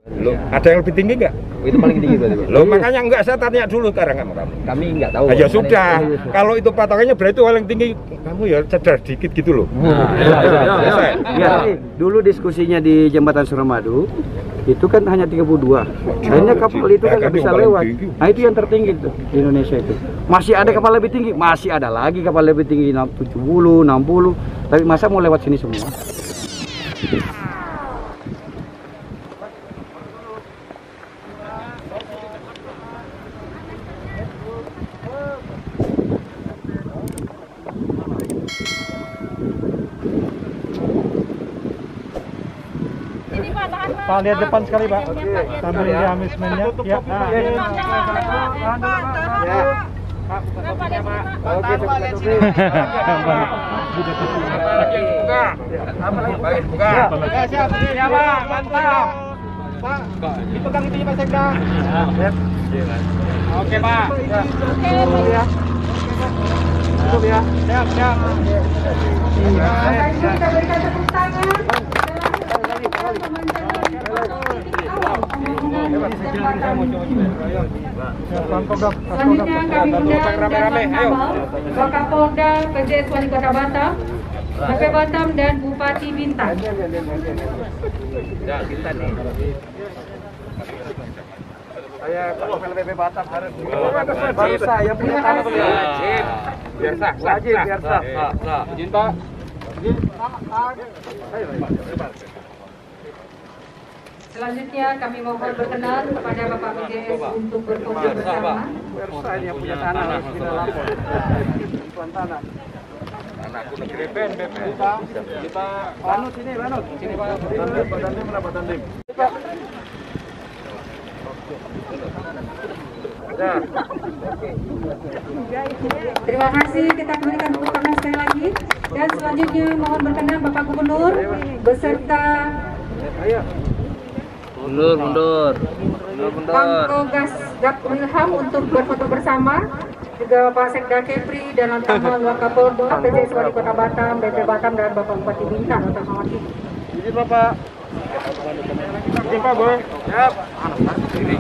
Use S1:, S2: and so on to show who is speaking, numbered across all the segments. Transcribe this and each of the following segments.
S1: Loh, ada yang lebih tinggi nggak?
S2: Itu paling tinggi berarti, Pak?
S1: Loh, makanya enggak, saya tanya dulu sekarang sama kamu.
S2: Kami nggak tahu.
S1: Ya sudah, kalau itu patokannya berarti paling tinggi, kamu ya cedera dikit gitu loh.
S3: Ya, dulu diskusinya di Jembatan Suramadu itu kan hanya 32. Akhirnya kapal itu kan nggak bisa lewat. Nah, itu yang tertinggi tuh di Indonesia itu. Masih ada kapal lebih tinggi, masih ada lagi kapal lebih tinggi 70, 60. Tapi masa mau lewat sini semua?
S4: Pak, lihat depan sekali, Pak. Sambil di amusement-nya. Ya.
S3: Oke,
S4: Siap, mantap. Pak, dipegang itunya Pak Sekda. Oke, Pak. Cukup ya. Cukup ya. Siap.
S5: Kita berikan tepuk tangan. Selanjutnya kami undang dan Wakapolda PJS Wali Kota Batam, BP Batam dan Bupati Bintan.
S3: Saya kapal BP Batam baru saya punya tanah biar sah. Izin, Pak.
S5: Selanjutnya kami mohon berkenan kepada Bapak PJS untuk berfoto bersama.
S3: Saya yang punya tanah kita lapor. Tuan tanah.
S1: Anakku negeri pen,
S3: Kita lanut sini, Sini, Pak. Badan dim.
S5: Terima kasih, kita berikan tepuk tangan sekali lagi. Dan selanjutnya mohon berkenan Bapak Gubernur beserta
S2: Mundur.
S5: Pangkogas Gap Wilham untuk berfoto bersama. Juga Bapak Sekda Kepri dan Lantamal Wakapolda PJS Wali Kota Batam, BP Batam dan Bapak Bupati Bintan untuk mewakili.
S3: Izin, Bapak. Izin, Pak, Boy. Siap.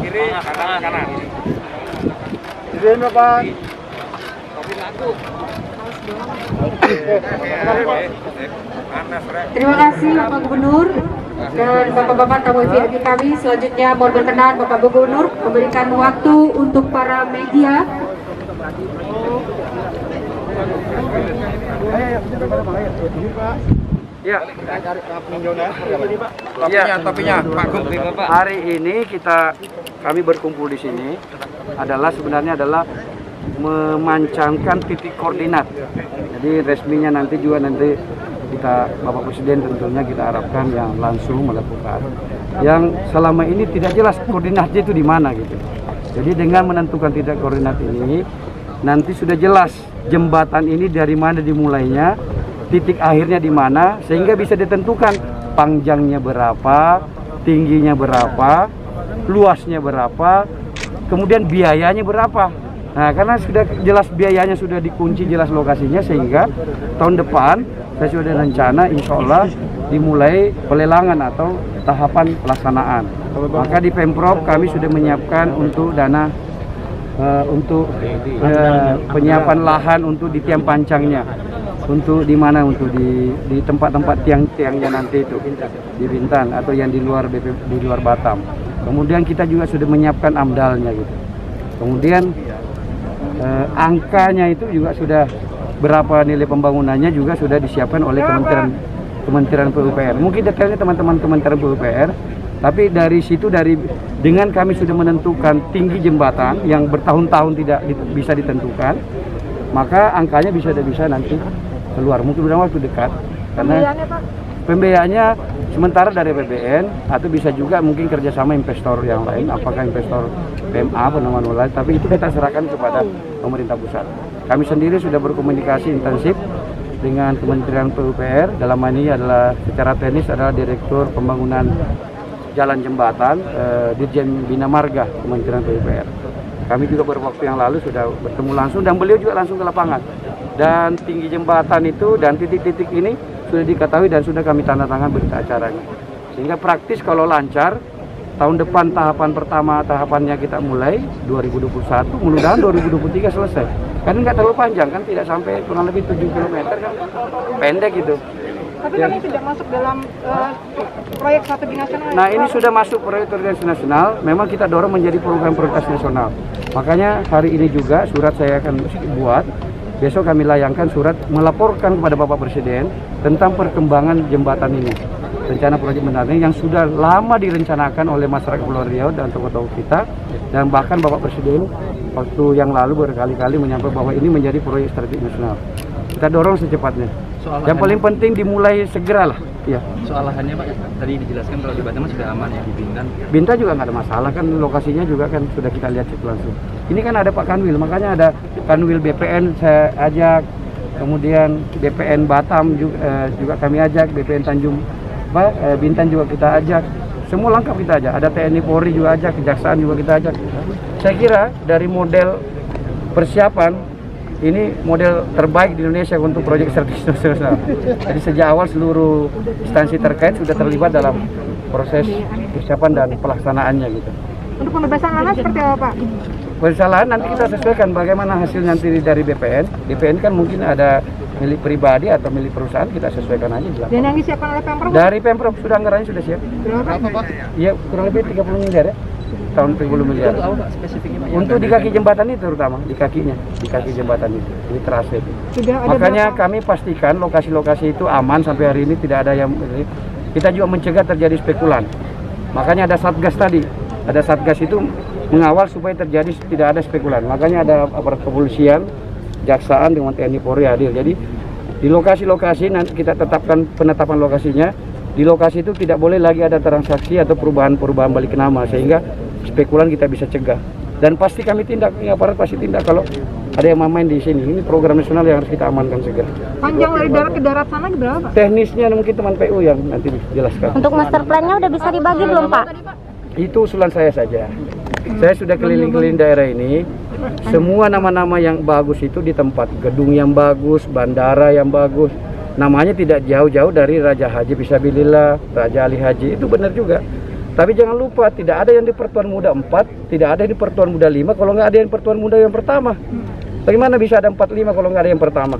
S1: kiri, kanan.
S3: Izin, Bapak.
S5: Terima kasih Bapak Gubernur dan Bapak-Bapak tamu VIP kami. Selanjutnya mohon berkenan Bapak Gubernur memberikan waktu untuk para media.
S3: Ya.
S1: Topinya, Pak Gub.
S3: Hari ini kami berkumpul di sini sebenarnya adalah memancangkan titik koordinat. Jadi resminya nanti Bapak Presiden tentunya kita harapkan yang langsung melakukan. Yang selama ini tidak jelas koordinatnya itu di mana gitu. Jadi dengan menentukan titik koordinat ini nanti sudah jelas jembatan ini dari mana dimulainya, titik akhirnya di mana, sehingga bisa ditentukan panjangnya berapa, tingginya berapa, luasnya berapa, kemudian biayanya berapa. Nah, karena sudah jelas biayanya, sudah dikunci jelas lokasinya, sehingga tahun depan saya sudah rencana insya Allah dimulai pelelangan atau tahapan pelaksanaan. Maka di Pemprov kami sudah menyiapkan untuk dana penyiapan lahan untuk di tiang pancangnya, untuk di mana, untuk di tempat-tempat tiang-tiangnya nanti itu di Bintan atau yang di luar Batam. Kemudian kita juga sudah menyiapkan amdalnya gitu. Kemudian angkanya itu juga sudah berapa nilai pembangunannya juga sudah disiapkan oleh Kementerian PUPR. Mungkin detailnya teman-teman Kementerian PUPR, tapi dari situ dengan kami sudah menentukan tinggi jembatan yang bertahun-tahun tidak bisa ditentukan, maka angkanya bisa nanti keluar mungkin dalam waktu dekat. Karena pembiayaannya sementara dari APBN atau bisa juga mungkin kerjasama investor yang lain, apakah investor PMA penanaman modal, tapi itu kita serahkan kepada pemerintah pusat. Kami sendiri sudah berkomunikasi intensif dengan Kementerian PUPR, dalam ini adalah secara teknis adalah Direktur Pembangunan Jalan Jembatan, Dirjen Bina Marga Kementerian PUPR. Kami juga beberapa waktu yang lalu sudah bertemu langsung dan beliau juga langsung ke lapangan. Dan tinggi jembatan itu dan titik-titik ini sudah diketahui dan sudah kami tanda tangan berita acaranya. Sehingga praktis kalau lancar tahun depan tahapannya kita mulai 2021, mudah-mudahan 2023 selesai. Kan nggak terlalu panjang kan, tidak sampai kurang lebih 7 km kan, pendek gitu.
S4: Tapi kami tidak masuk dalam proyek strategi nasional.
S3: Nah ini sudah masuk proyek strategi nasional, memang kita dorong menjadi program prioritas nasional. Makanya hari ini juga surat saya akan buat, besok kami layangkan surat melaporkan kepada Bapak Presiden tentang perkembangan jembatan ini. Rencana proyek jembatan ini yang sudah lama direncanakan oleh masyarakat Kepulauan Riau dan tokoh-tokoh kita, dan bahkan Bapak Presiden waktu yang lalu berkali-kali menyampaikan bahwa ini menjadi proyek strategi nasional. Kita dorong secepatnya. Yang paling penting dimulai segera lah. Ya.
S2: Soal lahannya Pak, tadi dijelaskan kalau di Batam sudah aman ya, di Bintan.
S3: Bintan juga nggak ada masalah kan, lokasinya juga kan sudah kita lihat cek langsung. Ini kan ada Pak Kanwil, makanya ada Kanwil BPN saya ajak, kemudian BPN Batam juga kami ajak, BPN Tanjung Bintan juga kita ajak. Semua lengkap kita ajak, ada TNI Polri juga ajak, Kejaksaan juga kita ajak. Saya kira dari model persiapan ini model terbaik di Indonesia untuk proyek strategi nasional. Jadi sejak awal seluruh instansi terkait sudah terlibat dalam proses persiapan dan pelaksanaannya gitu.
S4: Untuk pembebasan lahan seperti apa Pak?
S3: Pembebasan lahan nanti kita sesuaikan bagaimana hasil nanti dari BPN. BPN kan mungkin ada milik pribadi atau milik perusahaan, kita sesuaikan aja jelas.
S4: Dan yang disiapkan oleh Pemprov?
S3: Dari Pemprov sudah anggarannya sudah siap.
S4: Berapa Pak?
S3: Iya kurang lebih 30 miliar ya. Tahun 30 miliar.
S2: Untuk apa Pak spesifiknya Pak?
S3: Untuk di kaki jembatan itu terutama, di kakinya, di kaki jembatan itu, di trase itu. Makanya kami pastikan lokasi-lokasi itu aman sampai hari ini, tidak ada yang. Kita juga mencegah terjadi spekulan. Makanya ada satgas tadi, ada satgas itu mengawal supaya terjadi tidak ada spekulan. Makanya ada aparat kepolisian, Kejaksaan dengan TNI Polri hadir. Jadi di lokasi-lokasi nanti kita tetapkan penetapan lokasinya. Di lokasi itu tidak boleh lagi ada transaksi atau perubahan balik nama, sehingga spekulan kita bisa cegah. Dan pasti kami tindak, aparat pasti tindak kalau ada yang main di sini. Ini program nasional yang harus kita amankan segera.
S4: Panjang dari darat ke darat sana berapa?
S3: Teknisnya mungkin teman PU yang nanti dijelaskan.
S6: Untuk master plan-nya udah bisa dibagi belum Pak?
S3: Itu usulan saya saja. Saya sudah keliling-keliling daerah ini. Semua nama-nama yang bagus itu di tempat gedung yang bagus, bandara yang bagus. Namanya tidak jauh-jauh dari Raja Haji Fisabilillah, Raja Ali Haji, itu benar juga. Tapi jangan lupa, tidak ada yang di Pertuan Muda 4, tidak ada di Pertuan Muda 5, kalau nggak ada yang Pertuan Muda yang pertama. Bagaimana bisa ada 45 kalau nggak ada yang pertama?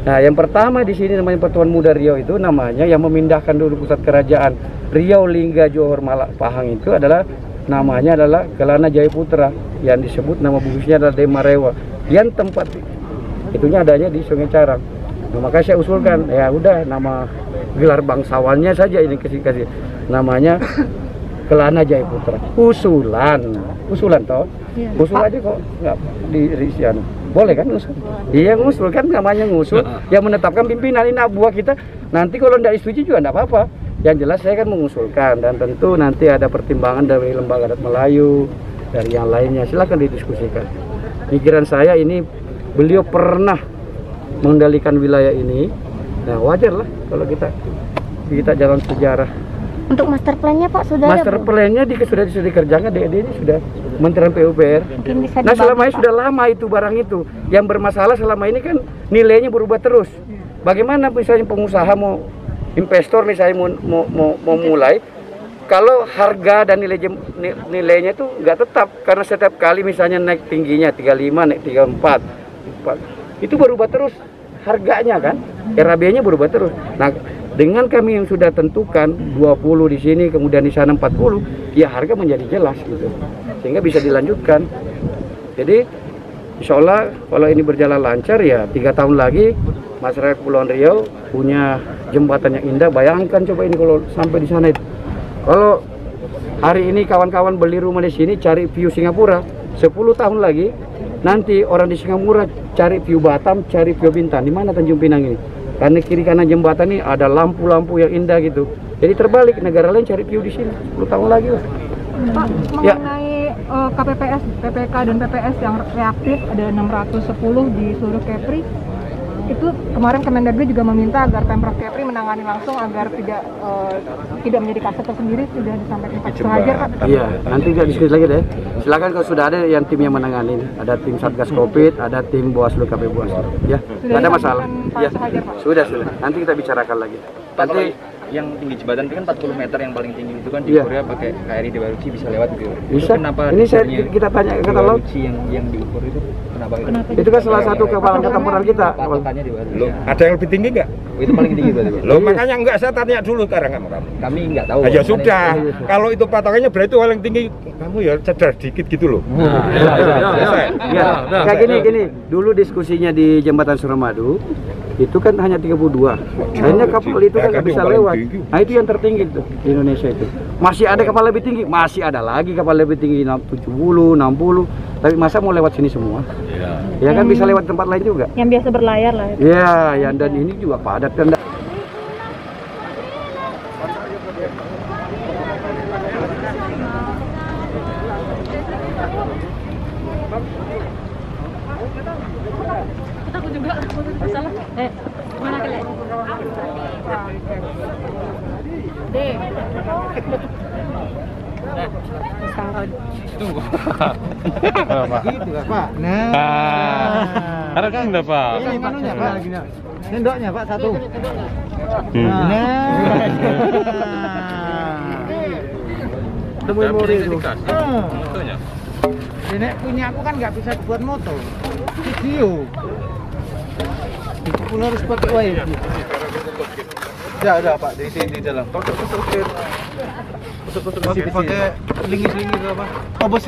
S3: Nah, yang pertama di sini namanya Pertuan Muda Riau itu namanya yang memindahkan dulu pusat kerajaan Riau Lingga Johor Malak Pahang itu adalah namanya adalah Kelana Jayaputra, yang disebut nama bugusnya adalah Demarewa. Yang tempat itunya adanya di Sungai Carang. Nah, makanya saya usulkan, ya udah nama gelar bangsawannya saja ini kasih namanya Kelana Jayaputra. Usulan toh, usul aja kok nggak diisian. Boleh kan ngusul? Iya ngusul kan, namanya ngusul. Yang menetapkan pimpinan ini anak buah kita. Nanti kalau tidak setuju juga tidak apa-apa. Yang jelas saya kan mengusulkan, dan tentu nanti ada pertimbangan dari Lembaga Adat Melayu, dari yang lainnya. Silakan didiskusikan. Pikiran saya ini, beliau pernah mengendalikan wilayah ini, nah wajar lah kalau kita jalan sejarah.
S6: Untuk master plan-nya Pak sudah
S3: master plan-nya sudah dikerjakan, DED ini sudah Kementerian PUPR. Nah selama ini sudah lama itu barang itu yang bermasalah selama ini kan nilainya berubah terus. Bagaimana misalnya pengusaha mau investor misalnya mau mulai, kalau harga dan nilainya itu nggak tetap, karena setiap kali misalnya naik tingginya 35, naik 34, itu berubah terus harganya kan, RAB-nya berubah terus. Nah, dengan kami yang sudah tentukan 20 di sini, kemudian di sana 40, ya harga menjadi jelas gitu, sehingga bisa dilanjutkan. Jadi, insya Allah kalau ini berjalan lancar ya 3 tahun lagi masyarakat Kepulauan Riau punya jembatan yang indah. Bayangkan coba ini kalau sampai di sana itu. Kalau hari ini kawan-kawan beli rumah di sini cari view Singapura, 10 tahun lagi nanti orang di Singapura cari view Batam, cari view Bintan. Di mana Tanjung Pinang ini? Karena kiri kanan jembatan ini ada lampu-lampu yang indah gitu. Jadi terbalik, negara lain cari view di sini 10 tahun lagi lah.
S4: Pak, mengenai KPPS, PPK dan PPS yang reaktif ada 610 di seluruh Kepri. Itu kemarin Kemendagri juga meminta agar Pemprov Kepri menangani langsung agar tidak menjadi kasus tersendiri, sudah disampaikan Pak Suhajar Pak.
S3: Iya, nanti kita diskusi lagi deh. Silakan kalau sudah ada yang tim yang menangani, ada tim Satgas Covid, ada tim Bawaslu KP Bawaslu. Ya, nggak ada masalah. Ya, sudah. Nanti kita bicarakan lagi. Nanti
S2: yang tinggi jembatan itu kan 40 meter yang paling tinggi itu kan di
S3: Iya.
S2: Korea pakai KRI Dewa Ruchi bisa lewat gitu.
S3: Bisa.
S2: Itu kenapa
S3: Ini
S2: desainnya
S3: kita tanya ke
S2: Dewa
S3: laut.
S2: Ruchi yang diukur itu kenapa gitu?
S3: Itu kan salah satu kapal angkatan perang kita.
S2: Patokannya Dewa Ruchi.
S1: Loh, ada yang lebih tinggi nggak?
S2: Itu paling tinggi berarti, Pak.
S1: Loh, makanya enggak, saya tanya dulu sekarang sama kamu.
S2: Kami nggak tahu.
S1: Ah, ya
S2: Pak.
S1: sudah, kalau itu patokannya berarti paling tinggi, kamu ya cerdas dikit gitu loh. Selesai.
S3: Ya, kayak gini. Dulu diskusinya di jembatan Suramadu itu kan hanya 32. Akhirnya kapal itu kan nggak bisa lewat. Nah itu yang tertinggi tuh di Indonesia itu. Masih ada kapal lebih tinggi, masih ada lagi kapal lebih tinggi 70, 60. Tapi masa mau lewat sini semua? Ya kan bisa lewat tempat lain juga.
S6: Yang biasa berlayar lah.
S3: Ya, dan ini juga padat kan.
S6: Mana kalian?
S7: Pak. Nah. Harapkan enggak, Pak? Ini manunya, Pak. Sendoknya, Pak, satu. Nah.
S3: Temuin Mori itu.
S7: Ini punya aku kan nggak bisa buat moto. Video. Aku harus pakai wifi. Ya udah Pak, di sini di dalam. Pakai lingis-lingis apa? Oh bos.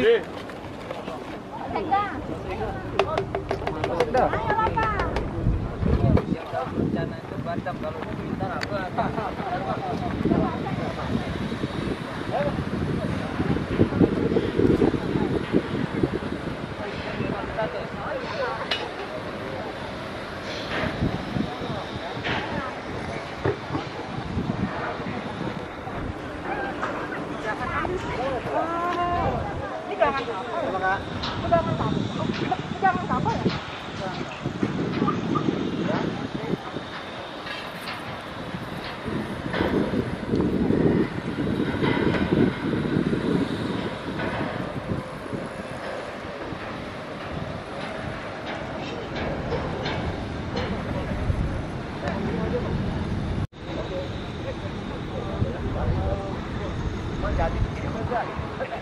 S7: Jadi